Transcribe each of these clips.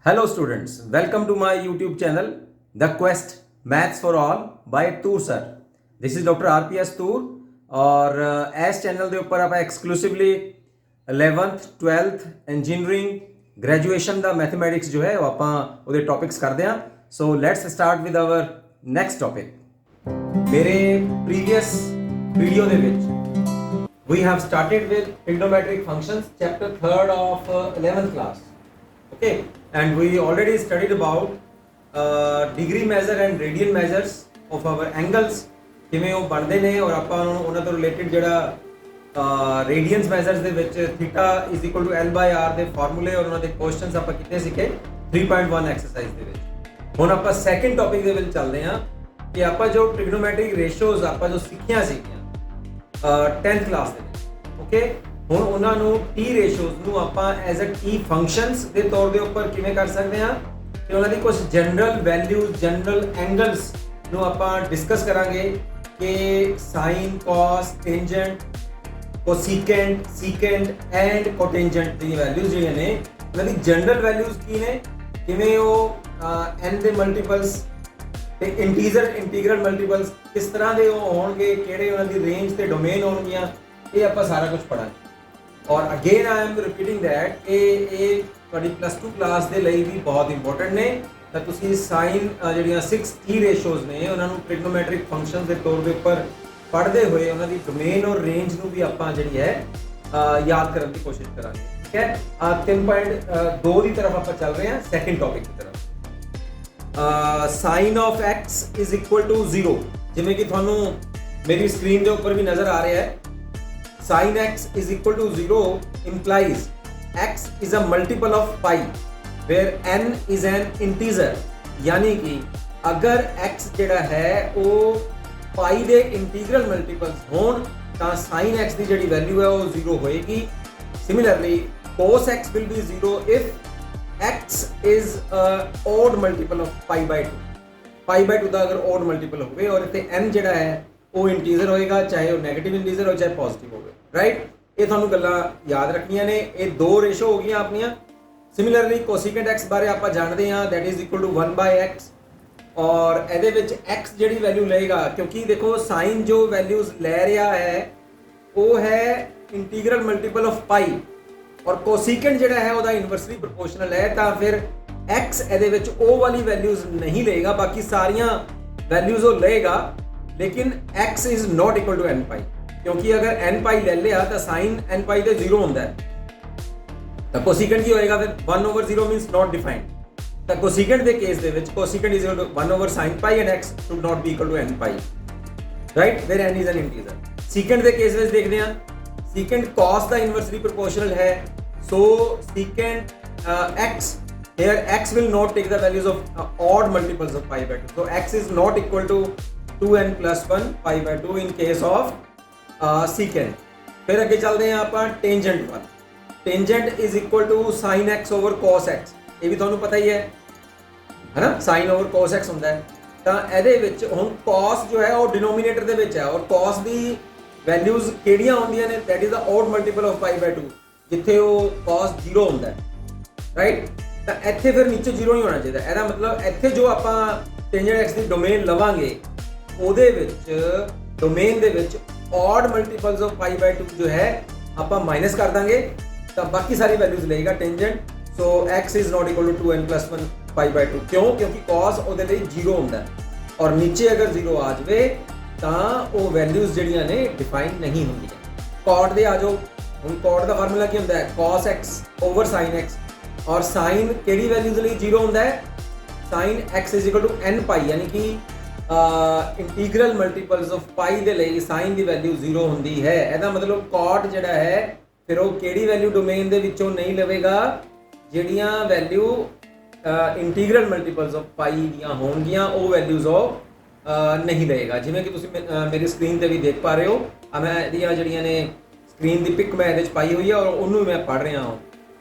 Hello students, welcome to my YouTube channel, The Quest Maths for All by Toor Sir. This is Dr. RPS Toor और इस channel ਦੇ ਉੱਪਰ ਆਪਾਂ exclusively 11th 12th engineering graduation ਦਾ mathematics ਜੋ ਹੈ ਉਹ ਆਪਾਂ ਉਹਦੇ ਟੌਪਿਕਸ ਕਰਦੇ ਹਾਂ. So let's start with our next topic. ਮੇਰੇ ਪ੍ਰੀਵੀਅਸ ਵੀਡੀਓ ਦੇ ਵਿੱਚ we have started with trigonometric functions chapter 3rd of 11th class. Okay, and we already studied about degree measure and radian measures of our angles ਕਿਵੇਂ ਉਹ ਬਣਦੇ ਨੇ ਔਰ ਆਪਾਂ ਉਹਨਾਂ ਤੋਂ ਰਿਲੇਟਡ ਜਿਹੜਾ ਰੇਡੀਅਨਸ ਮੈਜ਼ਰਸ ਦੇ ਵਿੱਚ theta is equal to L by R ਦੇ ਫਾਰਮੂਲੇ ਔਰ ਉਹਨਾਂ ਦੇ ਕੁਐਸਚਨਸ ਆਪਾਂ ਕੀਤੇ ਸੀਗੇ 3.1 ਐਕਸਰਸਾਈਜ਼ ਦੇ ਵਿੱਚ. ਹੁਣ ਆਪਾਂ ਸੈਕੰਡ ਟੌਪਿਕ ਦੇ ਵਿੱਚ ਚੱਲਦੇ ਹਾਂ ਕਿ ਆਪਾਂ ਜੋ ਟ੍ਰਿਗਨੋਮੈਟ੍ਰਿਕ ਰੇਸ਼ੀਓਜ਼ ਆਪਾਂ ਜੋ ਸਿੱਖੀਆਂ ਸੀਗੀਆਂ 10th ਕਲਾਸ ਦੇ ਵਿੱਚ. ਓਕੇ, ਹੁਣ ਉਹਨਾਂ ਨੂੰ ਟੀ ਰੇਸ਼ੀਓਜ਼ ਨੂੰ ਆਪਾਂ ਐਜ਼ ਅ ਟੀ ਫੰਕਸ਼ਨਸ ਦੇ ਤੌਰ ਦੇ ਉੱਪਰ ਕਿਵੇਂ ਕਰ ਸਕਦੇ ਹਾਂ ਤੇ ਉਹਨਾਂ ਦੀ ਕੁਝ ਜਨਰਲ ਵੈਲਿਊਜ਼ ਜਨਰਲ ਐਂਗਲਸ ਨੂੰ ਆਪਾਂ ਡਿਸਕਸ ਕਰਾਂਗੇ ਕਿ sign ਕਾਸ tangent ਕੋਸੀਕੈਂਟ secant and ਕੋਟੈਂਜੈਂਟ the values ਜਿਹੜੀਆਂ ਨੇ ਉਹਨਾਂ ਦੀ ਜਨਰਲ ਵੈਲਿਊਜ਼ ਕੀ ਨੇ, ਕਿਵੇਂ ਉਹ n ਦੇ ਮਲਟੀਪਲਸ ਤੇ ਇੰਟੀਗਰਲ ਮਲਟੀਪਲਸ ਕਿਸ ਤਰ੍ਹਾਂ ਦੇ ਉਹ ਹੋਣਗੇ, ਕਿਹੜੇ ਉਹਨਾਂ ਦੀ ਰੇਂਜ ਤੇ ਡੋਮੇਨ ਹੋਣਗੀਆਂ, ਇਹ ਆਪਾਂ ਸਾਰਾ ਕੁਝ ਪੜਾਂਗੇ. ਔਰ again I am repeating that ਇਹ ਤੁਹਾਡੀ +2 ਕਲਾਸ ਦੇ ਲਈ ਵੀ ਬਹੁਤ ਇੰਪੋਰਟੈਂਟ ਨੇ. ਤਾਂ ਤੁਸੀਂ ਸਾਈਨ ਜਿਹੜੀਆਂ 6 ਟੀ ਰੇਸ਼ੀਓਜ਼ ਨੇ ਉਹਨਾਂ ਨੂੰ ਟ੍ਰਿਗਨੋਮੈਟ੍ਰਿਕ ਫੰਕਸ਼ਨਸ ਦੇ ਤੌਰ ਦੇ ਉੱਪਰ ਪੜ੍ਹਦੇ ਹੋਏ ਉਹਨਾਂ ਦੀ ਡੋਮੇਨ ਔਰ ਰੇਂਜ ਨੂੰ ਵੀ ਆਪਾਂ ਜਿਹੜੀ ਹੈ ਯਾਦ ਕਰਨ ਦੀ ਕੋਸ਼ਿਸ਼ ਕਰਾਂਗੇ. ਠੀਕ ਹੈ, 3.2 ਦੀ ਤਰਫ ਆਪਾਂ ਚੱਲ ਰਹੇ ਹਾਂ ਸੈਕੰਡ ਟੌਪਿਕ ਦੀ ਤਰਫ. Sine of x is equal to 0 ਜਿਵੇਂ ਕਿ ਤੁਹਾਨੂੰ ਮੇਰੀ ਸਕਰੀਨ ਦੇ ਉੱਪਰ ਵੀ ਨਜ਼ਰ ਆ ਰਿਹਾ ਹੈ. sin x is equal to 0 implies x is a multiple of pi where n is an integer. यानी कि अगर x ਜਿਹੜਾ ਹੈ ਉਹ pi ਦੇ इंटीग्रल multiples ਹੋਣ ਤਾਂ sin x ਦੀ ਜਿਹੜੀ ਵੈਲਿਊ ਹੈ ਉਹ 0 ਹੋਏਗੀ. Similarly cos x will be 0 if x is a odd multiple of pi by 2. pi by 2 ਦਾ ਅਗਰ odd multiple ਹੋਵੇ ਔਰ ਇੱਥੇ n ਜਿਹੜਾ ਹੈ ਉਹ ਇੰਟੀਜ਼ਰ ਹੋਏਗਾ, ਚਾਹੇ ਉਹ ਨੈਗੇਟਿਵ ਇੰਟੀਜ਼ਰ ਹੋ ਚਾਹੇ ਪੋਜ਼ਿਟਿਵ ਹੋਵੇ. ਰਾਈਟ, ਇਹ ਤੁਹਾਨੂੰ ਗੱਲਾਂ ਯਾਦ ਰੱਖਣੀਆਂ ਨੇ. ਇਹ ਦੋ ਰੇਸ਼ੋ ਹੋ ਗਈਆਂ ਆਪਣੀਆਂ. ਸਿਮਿਲਰਲੀ ਕੋਸੀਕੈਂਟ x ਬਾਰੇ ਆਪਾਂ ਜਾਣਦੇ ਹਾਂ that is equal to 1 by x ਔਰ ਇਹਦੇ ਵਿੱਚ x ਜਿਹੜੀ ਵੈਲਿਊ ਲਏਗਾ ਕਿਉਂਕਿ ਦੇਖੋ ਸਾਈਨ ਜੋ ਵੈਲਿਊਜ਼ ਲੈ ਰਿਹਾ ਹੈ ਉਹ ਹੈ ਇੰਟੀਗਰਲ ਮਲਟੀਪਲ ਆਫ ਪਾਈ ਔਰ ਕੋਸੀਕੈਂਟ ਜਿਹੜਾ ਹੈ ਉਹਦਾ ਇਨਵਰਸਲੀ ਪ੍ਰੋਪੋਰਸ਼ਨਲ ਹੈ ਤਾਂ ਫਿਰ x ਇਹਦੇ ਵਿੱਚ ਉਹ ਵਾਲੀ ਵੈਲਿਊਜ਼ ਨਹੀਂ ਲਏਗਾ, ਬਾਕੀ ਸਾਰੀਆਂ ਵੈਲਿਊਜ਼ ਉਹ ਲਏਗਾ लेकिन x is not equal to n pi क्योंकि अगर n pi ले लिया तो sin n pi तो 0 होता है तो कोसिकेंट की होएगा फिर 1 over 0 means not defined. तो कोसिकेंट के case they which cosecant is equal to 1 over sin pi and x should not be equal to n pi, right, where n is an integer. secant के case which देखते हैं secant cos का inversely proportional है, so secant x here x will not take the values of odd multiples of pi by 2, so x is not equal to 2n plus 1 pi by 2 in case of secant. फिर आगे चलते हैं आप tangent पर. Tangent is equal to sin x over cos x. ये भी ਤੁਹਾਨੂੰ ਪਤਾ ਹੀ ਹੈ ਨਾ, sin over cos x ਹੁੰਦਾ ਹੈ. ਤਾਂ ਇਹਦੇ ਵਿੱਚ ਹੁਣ cos ਜੋ ਹੈ ਉਹ ਡਿਨੋਮੀਨੇਟਰ ਦੇ ਵਿੱਚ ਹੈ ਔਰ cos ਦੀ ਵੈਲਿਊਜ਼ ਕਿਹੜੀਆਂ ਹੁੰਦੀਆਂ ਨੇ that is the odd multiple of pi by 2 ਜਿੱਥੇ ਉਹ cos 0 ਹੁੰਦਾ ਹੈ. ਰਾਈਟ, ਤਾਂ ਇੱਥੇ ਫਿਰ ਨੀਚੇ 0 ਹੀ ਹੋਣਾ ਚਾਹੀਦਾ. ਇਹਦਾ ਮਤਲਬ ਇੱਥੇ ਜੋ ਆਪਾਂ ਟੈਂਜੈਂਟ x ਦੀ ਡੋਮੇਨ ਲਵਾਂਗੇ ਉਹਦੇ ਵਿੱਚ ਡੋਮੇਨ ਦੇ ਵਿੱਚ odd multiples of pi by 2 ਜੋ ਹੈ ਆਪਾਂ ਮਾਈਨਸ ਕਰ ਦਾਂਗੇ ਤਾਂ ਬਾਕੀ ਸਾਰੀ ਵੈਲਿਊਜ਼ ਲਏਗਾ tangent. So x is not equal to 2n plus 1 pi by 2 ਕਿਉਂ, ਕਿਉਂਕਿ cos ਉਹਦੇ ਲਈ 0 ਹੁੰਦਾ ਹੈ ਔਰ ਨੀਚੇ ਅਗਰ 0 ਆ ਜਾਵੇ ਤਾਂ ਉਹ ਵੈਲਿਊਜ਼ ਜਿਹੜੀਆਂ ਨੇ ਡਿਫਾਈਨ ਨਹੀਂ ਹੁੰਦੀਆਂ. cot ਦੇ ਆ ਜਾਓ, ਹੁਣ cot ਦਾ ਫਾਰਮੂਲਾ ਕੀ ਹੁੰਦਾ ਹੈ cos x over sin x ਔਰ sin ਕਿਹੜੀ ਵੈਲਿਊਜ਼ ਲਈ 0 ਹੁੰਦਾ ਹੈ sin x is equal to n pi ਯਾਨੀ ਕਿ ਇੰਟੀਗਰਲ ਮਲਟੀਪਲਸ ਆਫ ਪਾਈ ਦੇ ਲਈ ਸਾਈਨ ਦੀ ਵੈਲਿਊ 0 ਹੁੰਦੀ ਹੈ. ਇਹਦਾ ਮਤਲਬ cot ਜਿਹੜਾ ਹੈ ਫਿਰ ਉਹ ਕਿਹੜੀ ਵੈਲਿਊ ਡੋਮੇਨ ਦੇ ਵਿੱਚੋਂ ਨਹੀਂ ਲਵੇਗਾ, ਜਿਹੜੀਆਂ ਵੈਲਿਊ ਇੰਟੀਗਰਲ ਮਲਟੀਪਲਸ ਆਫ ਪਾਈ ਦੀਆਂ ਹੋਣਗੀਆਂ ਉਹ ਵੈਲਿਊਜ਼ ਉਹ ਨਹੀਂ ਲਏਗਾ. ਜਿਵੇਂ ਕਿ ਤੁਸੀਂ ਮੇਰੀ ਸਕਰੀਨ ਤੇ ਵੀ ਦੇਖ ਪਾ ਰਹੇ ਹੋ, ਮੈਂ ਇਹਦੀਆਂ ਜਿਹੜੀਆਂ ਨੇ ਸਕਰੀਨ ਦੀ ਪਿਕ ਮੈਂ ਇਹਦੇ 'ਚ ਪਾਈ ਹੋਈ ਹੈ ਔਰ ਉਹਨੂੰ ਮੈਂ ਪੜ੍ਹ ਰਿਹਾ ਹਾਂ.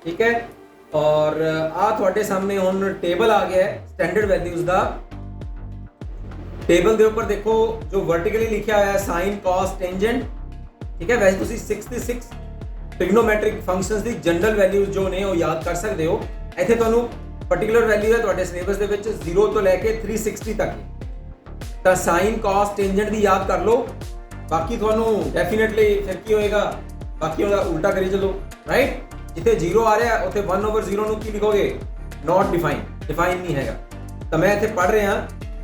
ਠੀਕ ਹੈ, ਔਰ ਆ ਤੁਹਾਡੇ ਸਾਹਮਣੇ ਹੁਣ ਟੇਬਲ ਆ ਗਿਆ ਹੈ ਸਟੈਂਡਰਡ ਵੈਲਿਊਜ਼ ਦਾ. टेबल के ऊपर देखो जो वर्टिकली लिखा हुआ है sin cos tangent. ठीक है, वैसे ਤੁਸੀਂ 66 ट्रिग्नोमेट्रिक फंक्शंस ਦੀ जनरल वैल्यूज जो ने वो याद कर सकते हो. ਇੱਥੇ ਤੁਹਾਨੂੰ ਪਾਰਟਿਕੂਲਰ ਵੈਲਿਊ ਹੈ ਤੁਹਾਡੇ ਸਿਲੇਬਸ ਦੇ ਵਿੱਚ 0 ਤੋਂ ਲੈ ਕੇ 360 ਤੱਕ ਤਾਂ ਸਾਈਨ ਕਾਸ ਟੈਂਜੈਂਟ ਦੀ ਯਾਦ ਕਰ ਲਓ ਬਾਕੀ ਤੁਹਾਨੂੰ ਡੈਫੀਨਿਟਲੀ ਫਿਰ ਕੀ ਹੋਏਗਾ ਬਾਕੀ ਉਹਦਾ ਉਲਟਾ ਕਰੀ ਚੱਲੋ ਰਾਈਟ ਜਿੱਥੇ 0 ਆ ਰਿਹਾ ਉੱਥੇ 1/0 ਨੂੰ ਕੀ ਲਿਖੋਗੇ ਨਾਟ ਡਿਫਾਈਨ ਨਹੀਂ ਹੈਗਾ ਤਾਂ ਮੈਂ ਇੱਥੇ ਪੜ੍ਹ ਰਿਹਾ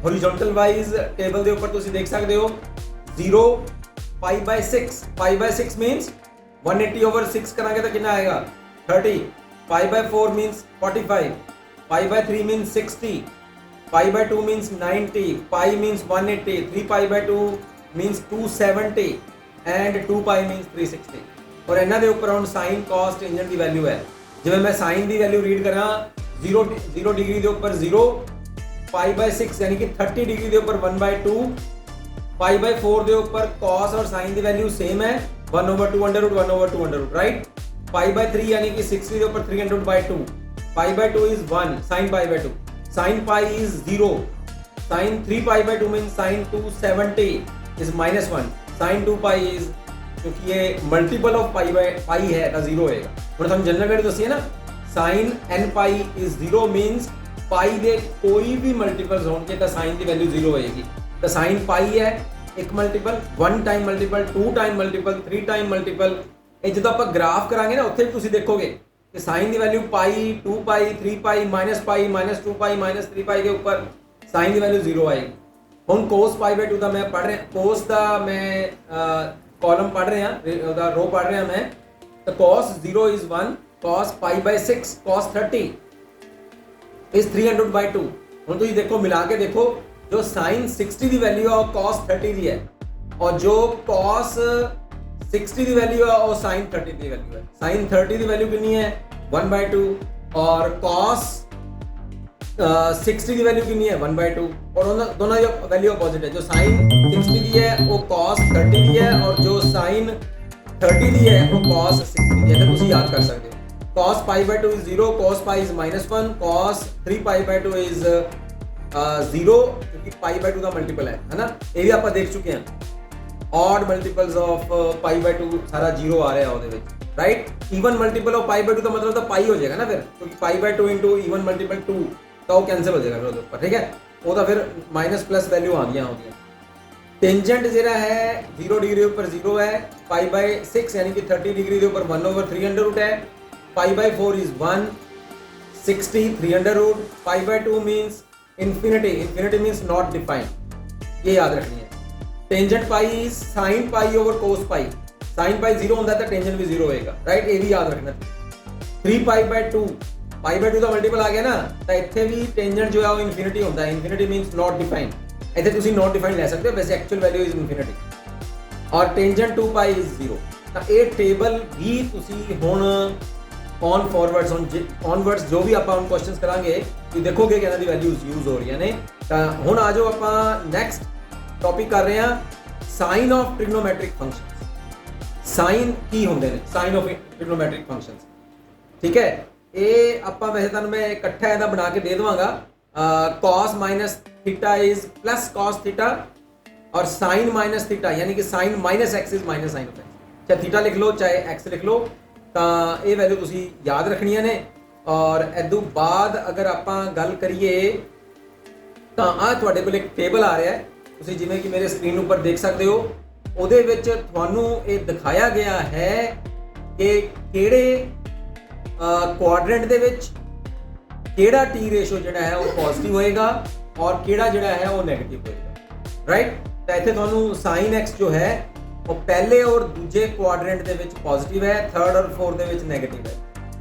ਹੋਰੀਜ਼ੋਨਟਲ ਵਾਈਜ਼ ਟੇਬਲ ਦੇ ਉੱਪਰ ਤੁਸੀਂ ਦੇਖ ਸਕਦੇ ਹੋ 0 π/6 π/6 means 180/6 ਕਰਾਂਗੇ ਤਾਂ ਕਿੰਨਾ ਆਏਗਾ 30 π/4 means 45 π/3 means 60 π/2 means 90 pi means 180 3π/2 means 270 and 2π means 360 ਔਰ ਇਹਨਾਂ ਦੇ ਉੱਪਰ ਹੁਣ ਸਾਈਨ ਕਾਸ ਟੈਂਜੈਂਟ ਦੀ ਵੈਲਿਊ ਹੈ ਜਿਵੇਂ ਮੈਂ ਸਾਈਨ ਦੀ ਵੈਲਿਊ ਰੀਡ ਕਰਾਂ 0 ਡਿਗਰੀ ਦੇ ਉੱਪਰ 0 π/6 ਯਾਨੀ ਕਿ 30 ਡਿਗਰੀ ਦੇ ਉੱਪਰ 1/2 π/4 ਦੇ ਉੱਪਰ cos ਔਰ sin ਦੀ ਵੈਲਿਊ ਸੇਮ ਹੈ 1/2 ਰਾਈਟ π/3 ਯਾਨੀ ਕਿ 60 ਦੇ ਉੱਪਰ 300/2 π/2 is 1 sin π/2 sin pi is 0 sin 3π/2 means sin 270 is -1 sin 2π is क्योंकि ये मल्टीपल ऑफ पाई है तो 0 होएगा ਹੁਣ ਤੁਹਾਨੂੰ ਜਨਰਲ ਵੈਲਿਊ ਦੱਸੀ ਹੈ ਨਾ sin n pi is 0 means ਪਾਈ ਦੇ ਕੋਈ ਵੀ ਮਲਟੀਪਲਸ ਹੋਣਗੇ ਤਾਂ sin ਦੀ ਵੈਲਿਊ 0 ਹੋਏਗੀ ਤਾਂ sin pi ਹੈ ਇੱਕ multiple 1 time multiple 2 time multiple 3 time multiple ਇਹ ਜਦੋਂ ਆਪਾਂ ਗ੍ਰਾਫ ਕਰਾਂਗੇ ਨਾ ਉੱਥੇ ਵੀ ਤੁਸੀਂ ਦੇਖੋਗੇ ਕਿ sin ਦੀ ਵੈਲਿਊ ਪਾਈ 2 ਪਾਈ 3 ਪਾਈ -ਪਾਈ -2 ਪਾਈ -3 ਪਾਈ ਦੇ ਉੱਪਰ sin ਦੀ ਵੈਲਿਊ 0 ਆਏਗੀ ਹੁਣ cos π/2 ਦਾ ਮੈਂ ਪੜ੍ਹ ਰਿਹਾ cos ਦਾ ਮੈਂ कॉलम पढ़ रहे हैं ਉਹਦਾ रो पढ़ रहे हैं मैं तो cos 0 is 1 cos π/6 cos 30 is 300/2 ਹੁਣ ਤੁਸੀਂ ਦੇਖੋ ਮਿਲਾ ਕੇ ਦੇਖੋ ਜੋ sin 60 ਦੀ ਵੈਲਿਊ ਹੈ ਉਹ cos 30 ਦੀ ਹੈ और जो cos 60 ਦੀ ਵੈਲਿਊ ਹੈ ਉਹ sin 30 ਦੀ ਵੈਲਿਊ ਹੈ sin 30 ਦੀ ਵੈਲਿਊ ਕਿੰਨੀ ਹੈ 1/2 और cos 60 ਦੀ ਵੈਲਿਊ ਕਿੰਨੀ ਹੈ 1/2 और दोनों की वैल्यू अपोजिट है जो sin 60 की है वो cos 30 की है और जो sin 30 की है वो cos 60 की है तो ਤੁਸੀਂ याद कर सकते हो cos π/2 is 0 cos pi is -1 cos 3π/2 is 0 क्योंकि π/2 ਦਾ ਮਲਟੀਪਲ ਹੈ ਨਾ ਇਹ ਵੀ ਆਪਾਂ ਦੇਖ ਚੁੱਕੇ ਹਾਂ odd multiples of π/2 ਸਾਰਾ 0 ਆ ਰਿਹਾ ਉਹਦੇ ਵਿੱਚ ਰਾਈਟ ਈਵਨ ਮਲਟੀਪਲ ਆਫ π/2 ਦਾ ਮਤਲਬ ਤਾਂ ਪਾਈ ਹੋ ਜਾਏਗਾ ਨਾ ਫਿਰ ਕਿਉਂਕਿ π/2 into ਈਵਨ ਮਲਟੀਪਲ 2 ਤਾਂ ਉਹ ਕੈਨਸਲ ਹੋ ਜਾਏਗਾ ਫਿਰ ਉਹਦੇ ਉੱਪਰ ਠੀਕ ਹੈ ਉਹਦਾ ਫਿਰ ਮਾਈਨਸ ਪਲੱਸ ਵੈਲਿਊ ਆਉਂਦੀਆਂ ਹੁੰਦੀਆਂ ਟੈਂਜੈਂਟ ਜਿਹੜਾ ਹੈ 0 ਡਿਗਰੀ ਉੱਪਰ 0 ਹੈ π/6 ਯਾਨੀ ਕਿ 30 ਡਿਗਰੀ ਦੇ ਉੱਪਰ 1/300 ਹੈ π/4 is 1 60 300 π/2 means infinity means not defined ये याद रखनी है tangent pi is sin pi over cos pi sin pi 0 ਹੁੰਦਾ ਤਾਂ ਟੈਂਜੈਂਟ ਵੀ 0 ਹੋਏਗਾ ਰਾਈਟ ਇਹ ਵੀ ਯਾਦ ਰੱਖਣਾ 3π/2 π/2 ਦਾ ਮਲਟੀਪਲ ਆ ਗਿਆ ਨਾ ਤਾਂ ਇੱਥੇ ਵੀ ਟੈਂਜੈਂਟ ਜੋ ਹੈ ਉਹ ਇਨਫਿਨਿਟੀ ਹੁੰਦਾ ਹੈ ਇਨਫਿਨਿਟੀ ਮੀਨਸ ਨਾਟ ਡਿਫਾਈਨਡ ਇੱਥੇ ਤੁਸੀਂ ਨਾਟ ਡਿਫਾਈਨਡ ਲੈ ਸਕਦੇ ਹੋ ਵੈਸੇ ਐਕਚੁਅਲ ਵੈਲਿਊ ਇਜ਼ ਇਨਫਿਨਿਟੀ ਔਰ ਟੈਂਜੈਂਟ 2π ਇਜ਼ 0 ਤਾਂ ਇਹ ਟੇਬਲ ਵੀ ਤੁਸੀਂ ਹੁਣ ਔਨ ਫਾਰਵਰਡਸ ਜੋ ਵੀ ਆਪਾਂ ਹੁਣ ਕੁਐਸਚਨਸ ਕਰਾਂਗੇ ਤੁਸੀਂ ਦੇਖੋਗੇ ਕਿ ਇਹਨਾਂ ਦੀ ਵੈਲਿਊਜ਼ ਯੂਜ਼ ਹੋ ਰਹੀਆਂ ਨੇ ਤਾਂ ਹੁਣ ਆ ਜਾਓ ਆਪਾਂ ਨੈਕਸਟ ਟੌਪਿਕ ਕਰ ਰਹੇ ਹਾਂ ਸਾਈਨ ਆਫ ਟ੍ਰਿਗਨੋਮੈਟ੍ਰਿਕ ਫੰਕਸ਼ਨਸ ਸਾਈਨ ਕੀ ਹੁੰਦੇ ਨੇ ਸਾਈਨ ਆਫ ਟ੍ਰਿਗਨੋਮੈਟ੍ਰਿਕ ਫੰਕਸ਼ਨਸ ਠੀਕ ਹੈ ਇਹ ਆਪਾਂ ਵੈਸੇ ਤੁਹਾਨੂੰ ਮੈਂ ਇਕੱਠਾ ਇਹਦਾ ਬਣਾ ਕੇ ਦੇ ਦਵਾਂਗਾ cos -θ is plus cos θ और sin -θ यानी कि sin -x is minus sin of x चाहे θ लिख लो चाहे x लिख लो ਤਾਂ ਇਹ ਵੈਲਿਊ ਤੁਸੀਂ ਯਾਦ ਰੱਖਣੀਆਂ ਨੇ ਔਰ ਇਦੋਂ ਬਾਅਦ ਅਗਰ ਆਪਾਂ ਗੱਲ ਕਰੀਏ ਤਾਂ ਆ ਤੁਹਾਡੇ ਕੋਲ ਇੱਕ ਟੇਬਲ ਆ ਰਿਹਾ ਹੈ ਤੁਸੀਂ ਜਿਵੇਂ ਕਿ ਮੇਰੇ ਸਕਰੀਨ ਉੱਪਰ ਦੇਖ ਸਕਦੇ ਹੋ ਉਹਦੇ ਵਿੱਚ ਤੁਹਾਨੂੰ ਇਹ ਦਿਖਾਇਆ ਗਿਆ ਹੈ ਕਿ ਕਿਹੜੇ ਕੁਆਡਰੈਂਟ ਦੇ ਵਿੱਚ ਕਿਹੜਾ ਟੀ ਰੇਸ਼ੋ ਜਿਹੜਾ ਹੈ ਉਹ ਪੋਜ਼ਿਟਿਵ ਹੋਏਗਾ ਔਰ ਕਿਹੜਾ ਜਿਹੜਾ ਹੈ ਉਹ ਨੈਗੇਟਿਵ ਹੋਏਗਾ ਰਾਈਟ ਤਾਂ ਇੱਥੇ ਤੁਹਾਨੂੰ sin x ਜੋ ਹੈ ਉਹ ਪਹਿਲੇ ਔਰ ਦੂਜੇ ਕੁਆਡਰੈਂਟ ਦੇ ਵਿੱਚ ਪੋਜ਼ਿਟਿਵ ਹੈ ਥਰਡ ਔਰ ਫੋਰਥ ਦੇ ਵਿੱਚ ਨੈਗੇਟਿਵ ਹੈ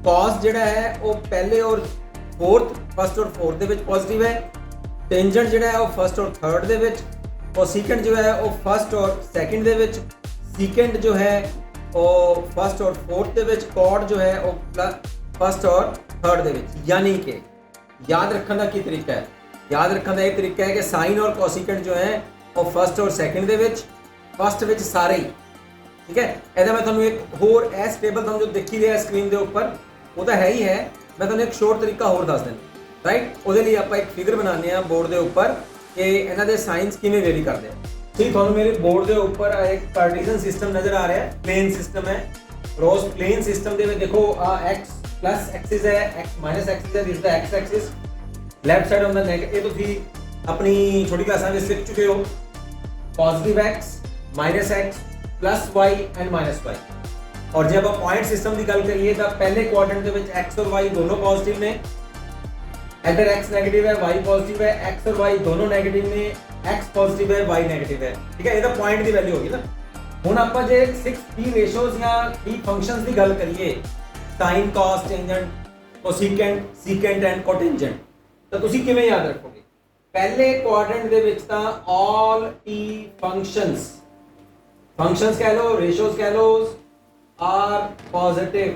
cos ਜਿਹੜਾ ਹੈ ਉਹ ਪਹਿਲੇ ਔਰ ਫਸਟ ਔਰ ਫੋਰਥ ਦੇ ਵਿੱਚ ਪੋਜ਼ਿਟਿਵ ਹੈ ਟੈਂਜੈਂਟ ਜਿਹੜਾ ਹੈ ਉਹ ਫਸਟ ਔਰ ਥਰਡ ਦੇ ਵਿੱਚ ਔਰ ਸੀਕੈਂਟ ਜੋ ਹੈ ਉਹ ਫਸਟ ਔਰ ਸੈਕੰਡ ਦੇ ਵਿੱਚ ਸੀਕੈਂਟ ਜੋ ਹੈ ਉਹ ਫਸਟ ਔਰ ਫੋਰਥ ਦੇ ਵਿੱਚ ਕੌਡ ਜੋ ਹੈ ਉਹ ਫਸਟ ਔਰ ਥਰਡ ਦੇ ਵਿੱਚ यानी कि याद रखने का की तरीका है याद रखने का ये तरीका है कि साइन और कोसिकेंट जो है वो फर्स्ट और सेकंड दे विच फर्स्ट विच सारे ही ठीक है ਇਹਦਾ मैं ਤੁਹਾਨੂੰ एक ਹੋਰ ਐਸ ਟੇਬਲ ਤੁਹਾਨੂੰ ਜੋ ਦੇਖੀ ਰਿਹਾ ਸਕਰੀਨ ਦੇ ਉੱਪਰ ਉਹ ਤਾਂ ਹੈ ਹੀ ਹੈ ਮੈਂ ਤੁਹਾਨੂੰ ਇੱਕ ਸ਼ੋਰਟ ਤਰੀਕਾ ਹੋਰ ਦੱਸ ਦਿੰਦਾ ਰਾਈਟ ਉਹਦੇ ਲਈ ਆਪਾਂ ਇੱਕ ਫਿਗਰ ਬਣਾਉਂਦੇ ਆ ਬੋਰਡ ਦੇ ਉੱਪਰ ਕਿ ਇਹਨਾਂ ਦੇ ਸਾਈਨਸ ਕਿਵੇਂ ਵੇਰੀ ਕਰਦੇ ਆ ਠੀਕ ਤੁਹਾਨੂੰ ਮੇਰੇ ਬੋਰਡ ਦੇ ਉੱਪਰ ਇੱਕ ਕਾਰਟੀਜ਼ਨ ਸਿਸਟਮ ਨਜ਼ਰ ਆ ਰਿਹਾ ਹੈ ਪਲੇਨ ਸਿਸਟਮ ਹੈ ਰੋਜ਼ ਪਲੇਨ ਸਿਸਟਮ ਦੇ ਵਿੱਚ ਦੇਖੋ ਆ x प्लस एक्सिस है, x माइनस एक्सिस है, this the x axis, left side on the negative. ये ਤੁਸੀਂ अपनी छोटी क्लास में सीख चुके हो, positive x minus x plus y and minus y। और जब आप पॉइंट सिस्टम की गल करिए तो पहले क्वाड्रेंट ਦੇ ਵਿੱਚ x और y दोनों पॉजिटिव ने, इधर x नेगेटिव है y पॉजिटिव है, x और y दोनों नेगेटिव ने, x पॉजिटिव है y नेगेटिव है, ठीक है। ਇਹਦਾ पॉइंट ਦੀ वैल्यू होगी ना। ਹੁਣ ਆਪਾਂ ਜੇ 6 p ਰੇਸ਼ੋਜ਼ ਜਾਂ p ਫੰਕਸ਼ਨਸ ਦੀ ਗੱਲ ਕਰੀਏ, sin cos tangent cosecant secant and cotangent, ਤਾਂ ਤੁਸੀਂ ਕਿਵੇਂ ਯਾਦ ਰੱਖੋਗੇ? ਪਹਿਲੇ ਕੁਆਡਰੈਂਟ ਦੇ ਵਿੱਚ ਤਾਂ all p ਫੰਕਸ਼ਨਸ कह लो, ਰੇਸ਼ੋਜ਼ कह लो, आर पॉजिटिव,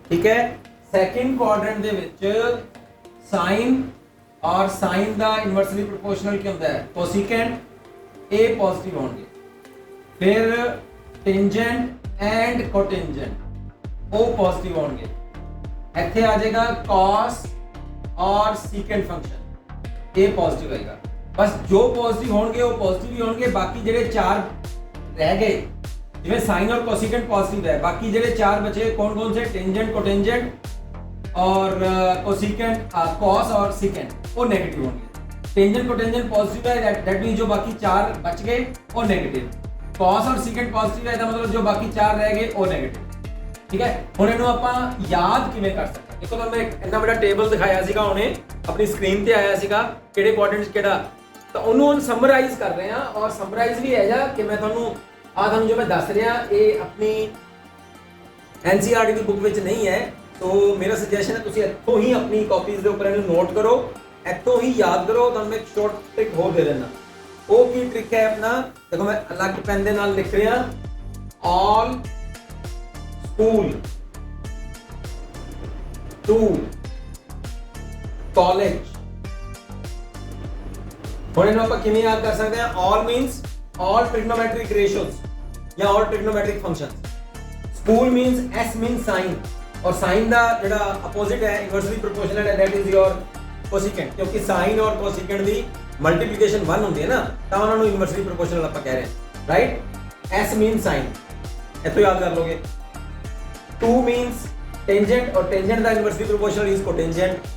ठीक है। सेकंड क्वाड्रेंट दे विच साइन और साइन दा इनवर्सली प्रोपोर्शनल क्या होता है? कोसिकेंट ए पॉजिटिव होंगे, फिर टेंजेंट एंड कोटेंजेंट ओ पॉजिटिव होंगे। इत्थे आ जाएगा कॉस और सीकेंट फंक्शन ए पॉजिटिव आएगा। बस जो पॉजिटिव होंगे वो पॉजिटिव ही होंगे, बाकी जेडे चार रह गए जिਵੇਂ साइन और कोसिकेंट पॉजिटिव है, बाकी जेडे चार बचे कौन कौन से? टेंजेंट, कोटेंजेंट और कोसिकेंट, कॉस और सीकेंट, वो नेगेटिव होंगे। टेंजेंट कोटेंजेंट पॉजिटिव है, दैट मींस जो बाकी चार बच गए वो नेगेटिव। कॉस और सीकेंट पॉजिटिव है, मतलब जो बाकी चार रह गए वो नेगेटिव, ठीक है। ਹੁਣ ਇਹਨੂੰ ਆਪਾਂ ਯਾਦ ਕਿਵੇਂ ਕਰ ਸਕਦੇ? ਦੇਖੋ ਤੁਹਾਨੂੰ ਮੈਂ ਇੰਨਾ ਵੱਡਾ ਟੇਬਲ ਦਿਖਾਇਆ ਸੀਗਾ, ਉਹਨੇ ਆਪਣੀ ਸਕਰੀਨ ਤੇ ਆਇਆ ਸੀਗਾ ਕਿਹੜੇ ਕੁਆਡਰੈਂਟ ਕਿਹੜਾ, ਤਾਂ ਉਹਨੂੰ ਹੁਣ ਸਮਰਾਈਜ਼ ਕਰ ਰਹੇ ਆ। ਔਰ ਸਮਰਾਈਜ਼ ਵੀ ਹੈ ਜਾ ਕਿ ਮੈਂ ਤੁਹਾਨੂੰ ਤੁਹਾਨੂੰ जो मैं दस रहा ये अपनी NCERT की बुक में नहीं है, तो मेरा सजेशन है तुम इतों ही अपनी कॉपीज़ के उपर नोट करो, इतों ही याद करो। तो मैं एक शॉर्ट ट्रिक होर दे देना। वो की ट्रिक है अपना, देखो मैं अलग पेन के नाल लिख रहा, ऑल स्कूल टू कॉलेज। हुण इहनूं आपां किवें याद कर सकते हैं? All means all trigonometric ratios या all trigonometric functions। school means s means sin, और sin ਦਾ ਜਿਹੜਾ opposite ਹੈ inversely proportional है, that is your cosecant, क्योंकि sin और cosecant ਦੀ multiplication 1 ਹੁੰਦੀ ਹੈ ਨਾ, ਤਾਂ ਉਹਨਾਂ ਨੂੰ inversely proportional ਆਪਾਂ ਕਹਿ ਰਹੇ ਹਾਂ, right। s means sin, ਇਹ ਤੋਂ ਯਾਦ ਕਰ ਲੋਗੇ। 2 means tangent, और tangent the inversely proportional is cotangent।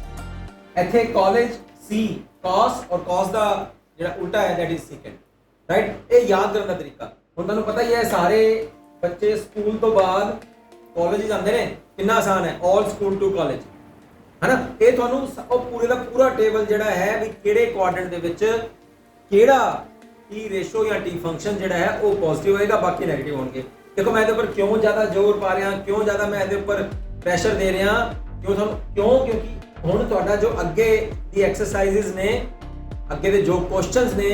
ਇੱਥੇ college c cos, और cos ਦਾ ਜਿਹੜਾ ਉਲਟਾ ਹੈ that is secant, राइट। ये याद करने का तरीका हुण तुहानूं पता ही है, सारे बच्चे स्कूल तो बाद कॉलेज जाते हैं, कितना आसान है, ऑल स्कूल टू कॉलेज, है ना। ये तुहानूं पूरे का पूरा टेबल जिहड़ा है भी किहड़े क्वाड्रेंट दे विच किहड़ा टी रेशो या टी फंक्शन जिहड़ा है वो पॉजिटिव होएगा, बाकी नेगेटिव होणगे। देखो मैं इहदे उपर क्यों ज़्यादा जोर पा रहा, क्यों ज़्यादा मैं इहदे उपर प्रैशर दे रहा, क्योंकि हुण तुहाडा जो अगे दी एक्सरसाइजिज ने, अगे दे जो क्वेश्चंस ने,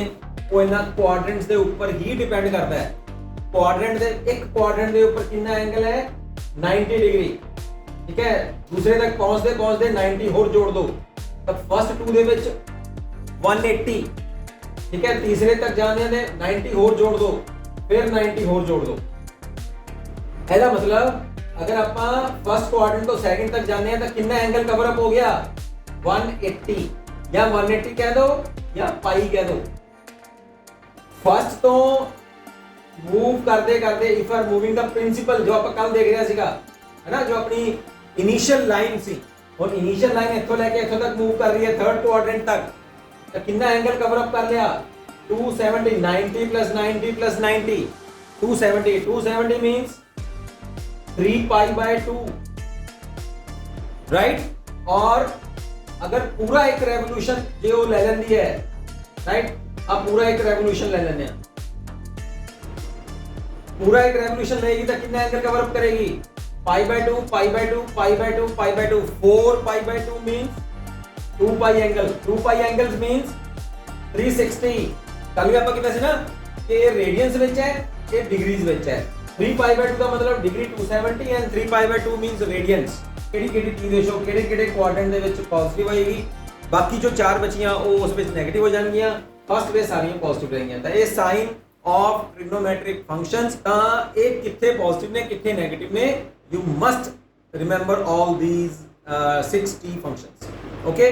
वो इन्हां क्वाड्रेंट्स दे ऊपर ही डिपेंड करता है। क्वाड्रेंट दे एक क्वाड्रेंट दे ऊपर कितना एंगल है? 90 डिग्री, ठीक है। दूसरे तक पहुंचते 90 होर जोड़ दो, तब फर्स्ट 2 दे विच 180, ठीक है। तीसरे तक जाने दे 90 होर जोड़ दो, फिर 90 होर जोड़ दो। ऐसा मतलब अगर आप फर्स्ट क्वाड्रेंट तो सेकंड तक जाने तो कितना एंगल कवर अप हो गया? 180, या 180 कह दो या पाई कह दो। फर्स्ट तो मूव करते करते if are moving the principal जो आप कल देख रहा सीगा, है ना, जो अपनी इनिशियल लाइन सी, और इनिशियल लाइन इत्थों लेके इत्थों तक मूव कर रही है थर्ड क्वाड्रेंट तक, तो कितना एंगल कवर अप कर लिया? 270, 90 plus 90 plus 90, 270। 270 means 3 pi by 2, right. और अगर पूरा एक रेवोल्यूशन जो ले लेंदी है, राइट, अब पूरा एक रेवोल्यूशन ले लेने, पूरा एक रेवोल्यूशन लेगी तो कितना एंगल कवर अप करेगी? पाई by 2, pi by 2, pi by 2, pi by 2, 4 pi by 2 means 2 pi angle, 2 pi angles means 360। कल भी आपको कितना सी ना कि रेडियंस विच है, ये डिग्रीज विच है। 3 पाई बाय 2 का मतलब degree 270 and 3 pi by 2 means radians. ਕਿਹੜੀ ਟੀ ਰੇਸ਼ੋ ਕਿਹੜੇ ਕੁਆਡਰੈਂਟ ਦੇ ਵਿੱਚ ਪੋਜ਼ਿਟਿਵ ਆਏਗੀ, ਬਾਕੀ ਜੋ ਚਾਰ ਬਚੀਆਂ ਉਹ ਉਸ ਵਿੱਚ ਨੈਗੇਟਿਵ ਹੋ ਜਾਣਗੀਆਂ, ਫਸਟ ਵੇ ਸਾਰੀਆਂ ਪੋਜ਼ਿਟਿਵ ਰਹਿਣਗੀਆਂ। ਤਾਂ ਇਹ ਸਾਈਨ ਆਫ ਟ੍ਰਿਗਨੋਮੈਟ੍ਰਿਕ ਫੰਕਸ਼ਨਸ, ਤਾਂ ਇਹ ਕਿੱਥੇ ਪੋਜ਼ਿਟਿਵ ਨੇ ਕਿੱਥੇ ਨੈਗੇਟਿਵ ਨੇ, you must remember all these 6 T functions. Okay.